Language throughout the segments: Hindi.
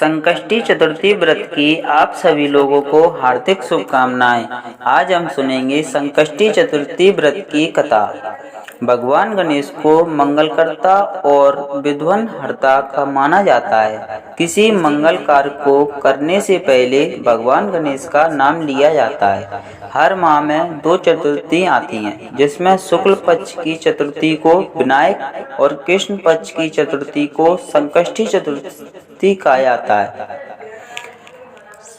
संकष्टी चतुर्थी व्रत की आप सभी लोगों को हार्दिक शुभकामनाएं। आज हम सुनेंगे संकष्टी चतुर्थी व्रत की कथा। भगवान गणेश को मंगलकर्ता और विघ्न हर्ता का माना जाता है। किसी मंगल कार्य को करने से पहले भगवान गणेश का नाम लिया जाता है। हर माह में 2 चतुर्थी आती हैं, जिसमें शुक्ल पक्ष की चतुर्थी को विनायक और कृष्ण पक्ष की चतुर्थी को संकष्टी चतुर्थी कहा जाता है।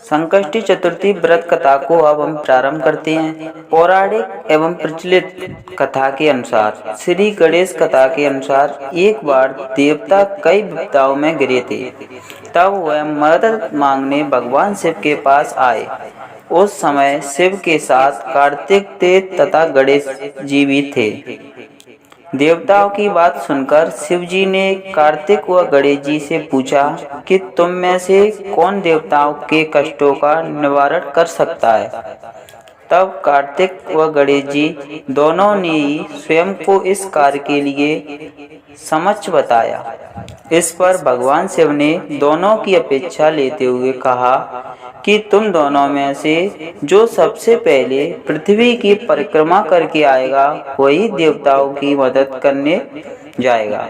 संकष्टी चतुर्थी व्रत कथा को अब हम प्रारंभ करते हैं। पौराणिक एवं प्रचलित कथा के अनुसार, श्री गणेश कथा के अनुसार, एक बार देवता कई विपदाओं में घिरे थे। तब वह मदद मांगने भगवान शिव के पास आए। उस समय शिव के साथ कार्तिक तथा गणेश जी भी थे। देवताओं की बात सुनकर शिव जी ने कार्तिक व गणेश जी से पूछा कि तुम में से कौन देवताओं के कष्टों का निवारण कर सकता है। तब कार्तिक व गणेश जी दोनों ने ही स्वयं को इस कार्य के लिए समक्ष बताया। इस पर भगवान शिव ने दोनों की अपेक्षा लेते हुए कहा कि तुम दोनों में से जो सबसे पहले पृथ्वी की परिक्रमा करके आएगा, वही देवताओं की मदद करने जाएगा।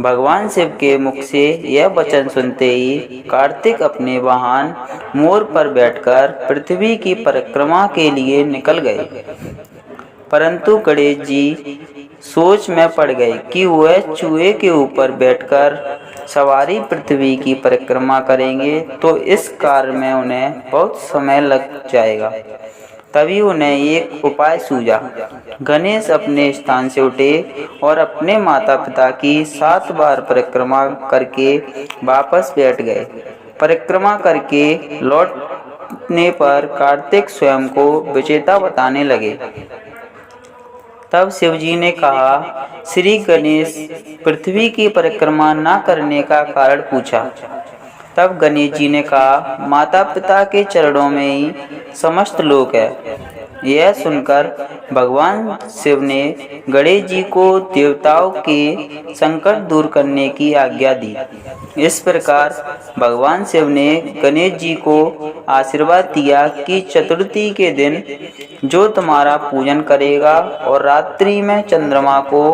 भगवान शिव के मुख से यह वचन सुनते ही कार्तिक अपने वाहन मोर पर बैठकर पृथ्वी की परिक्रमा के लिए निकल गए। परंतु गणेश जी सोच में पड़ गए कि वह चूहे के ऊपर बैठकर सवारी पृथ्वी की परिक्रमा करेंगे तो इस कार्य में उन्हें बहुत समय लग जाएगा। तभी उन्हें एक उपाय सूझा। गणेश अपने स्थान से उठे और अपने माता पिता की 7 बार परिक्रमा करके वापस बैठ गए। परिक्रमा करके लौटने पर कार्तिक स्वयं को विजेता बताने लगे। तब शिव जी ने कहा, श्री गणेश पृथ्वी की परिक्रमा न करने का कारण पूछा। तब गणेश जी ने कहा, माता पिता के चरणों में ही समस्त लोक है। यह सुनकर भगवान शिव ने गणेश जी को देवताओं के संकट दूर करने की आज्ञा दी। इस प्रकार भगवान शिव ने गणेश जी को आशीर्वाद दिया कि चतुर्थी के दिन जो तुम्हारा पूजन करेगा और रात्रि में चंद्रमा को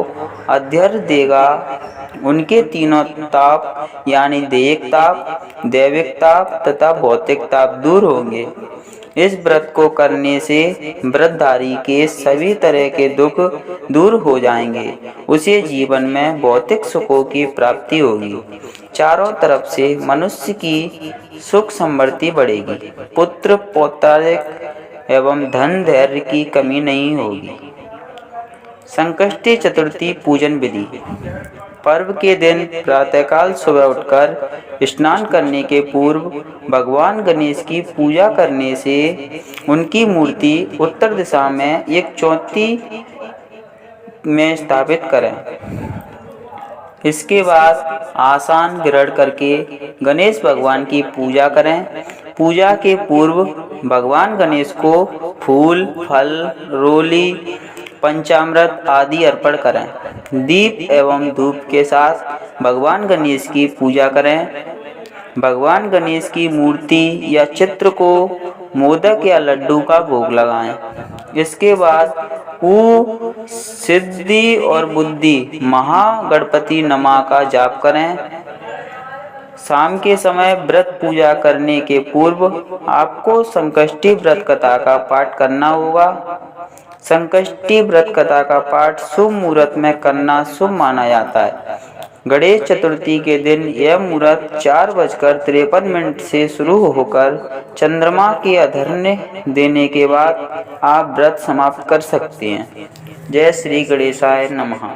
अर्घ्य देगा, उनके तीनों ताप यानी देहिक ताप, दैविक ताप तथा भौतिक ताप दूर होंगे। इस व्रत को करने से व्रतधारी के सभी तरह के दुख दूर हो जाएंगे। उसे जीवन में भौतिक सुखों की प्राप्ति होगी। चारों तरफ से मनुष्य की सुख समृद्धि बढ़ेगी। पुत्र पौत्रादिक एवं धन धैर्य की कमी नहीं होगी। संकष्टी चतुर्थी पूजन विधि। पर्व के दिन प्रातःकाल सुबह उठकर स्नान करने के पूर्व भगवान गणेश की पूजा करने से उनकी मूर्ति उत्तर दिशा में एक चौथी में स्थापित करें। इसके बाद आसन ग्रहण करके गणेश भगवान की पूजा करें। पूजा के पूर्व भगवान गणेश को फूल, फल, रोली, पंचामृत आदि अर्पण करें। दीप एवं धूप के साथ भगवान गणेश की पूजा करें। भगवान गणेश की मूर्ति या चित्र को मोदक या लड्डू का भोग लगाएं। इसके बाद सिद्धि और बुद्धि महागणपति नमः का जाप करें। शाम के समय व्रत पूजा करने के पूर्व आपको संकष्टी व्रत कथा का पाठ करना होगा। संकष्टी व्रत कथा का पाठ शुभ मुहूर्त में करना शुभ माना जाता है। गणेश चतुर्थी के दिन यह मुहूर्त 4:53 से शुरू होकर चंद्रमा के अर्घ्य देने के बाद आप व्रत समाप्त कर सकते हैं। जय श्री गणेशाय नमः।